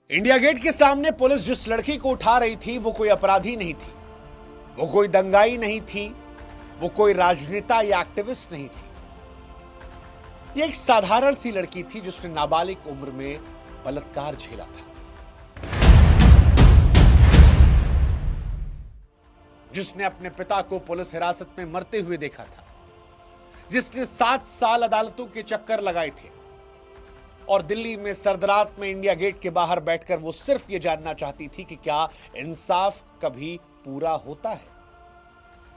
India gate के सामने police जिस लड़की को उठा रही थी वो कोई अपराधी नहीं थी, वो कोई दंगाई नहीं थी, वो कोई राजनेता या एक्टिविस्ट नहीं थी। ये एक साधारण सी लड़की थी जिसने नाबालिग उम्र में बलात्कार झेला था, जिसने अपने पिता को पुलिस हिरासत में मरते हुए देखा था, जिसने 7 साल अदालतों के चक्कर लगाए थे और दिल्ली में सरदरात में इंडिया गेट के बाहर बैठकर वो सिर्फ ये जानना चाहती थी कि क्या इंसाफ कभी पूरा होता है।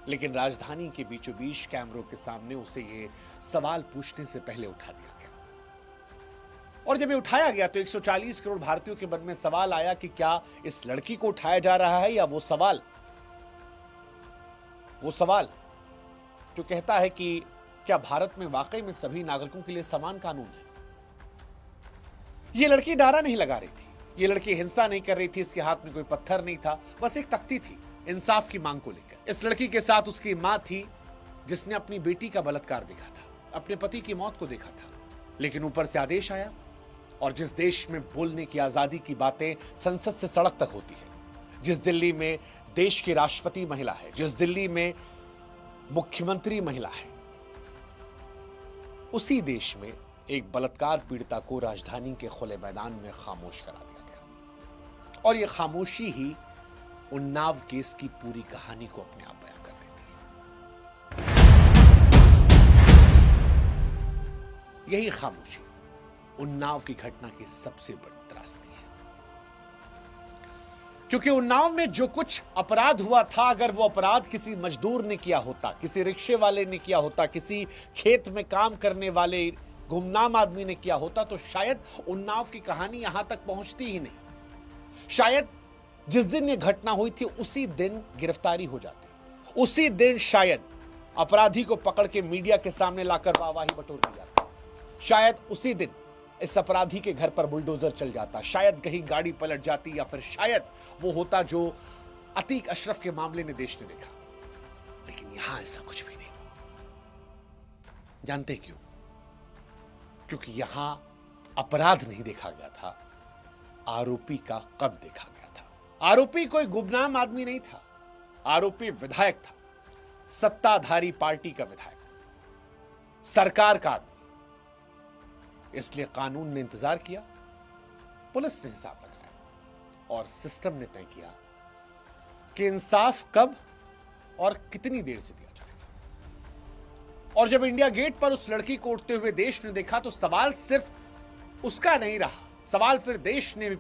लेकिन राजधानी के बीचों बीच कैमरों के सामने उसे ये सवाल पूछने से पहले उठा दिया गया। और जब ये उठाया गया तो 140 करोड़ भारतीयों के मन में सवाल आया कि क्या इस लड़की को उठाया जा रहा है या वो सवाल जो कहता है कि क्या भारत में वाकई में सभी नागरिकों के लिए समान कानून है। ये लड़की नारा नहीं लगा रही थी, ये लड़की हिंसा नहीं कर रही थी, इसके हाथ में कोई पत्थर नहीं था, बस एक तख्ती थी इंसाफ की मांग को लेकर। इस लड़की के साथ उसकी मां थी जिसने अपनी बेटी का बलात्कार देखा था, अपने पति की मौत को देखा था, लेकिन ऊपर से आदेश आया। और जिस देश में बोलने की आजादी की बातें संसद से सड़क तक होती है, जिस दिल्ली में देश की राष्ट्रपति महिला है, जिस दिल्ली में मुख्यमंत्री महिला है, उसी देश में एक बलात्कार पीड़िता को राजधानी के खुले मैदान में खामोश करा दिया गया। और यह खामोशी ही उन्नाव केस की पूरी कहानी को अपने आप बयां कर देती है। यही खामोशी उन्नाव की घटना की सबसे बड़ी त्रासदी है, क्योंकि उन्नाव में जो कुछ अपराध हुआ था, अगर वो अपराध किसी मजदूर ने किया होता, किसी रिक्शे वाले ने किया होता, किसी खेत में काम करने वाले गुमनाम आदमी ने किया होता, तो शायद उन्नाव की कहानी यहां तक पहुंचती ही नहीं। शायद जिस दिन यह घटना हुई थी उसी दिन गिरफ्तारी हो जाती, उसी दिन शायद अपराधी को पकड़ के मीडिया के सामने लाकर वाहवाही बटोर दी जाती, शायद उसी दिन इस अपराधी के घर पर बुलडोजर चल जाता, शायद कहीं गाड़ी पलट जाती, या फिर शायद वो होता जो अतीक अशरफ के मामले में देश ने देखा। लेकिन यहां ऐसा कुछ भी नहीं। जानते क्यों? क्योंकि यहां अपराध नहीं देखा गया था, आरोपी का कद देखा गया था। आरोपी कोई गुमनाम आदमी नहीं था, आरोपी विधायक था, सत्ताधारी पार्टी का विधायक, सरकार का आदमी। इसलिए कानून ने इंतजार किया, पुलिस ने हिसाब लगाया और सिस्टम ने तय किया कि इंसाफ कब और कितनी देर से दिया जाएगा। और जब इंडिया गेट पर उस लड़की को उठते हुए देश ने देखा तो सवाल सिर्फ उसका नहीं रहा, सवाल फिर देश ने भी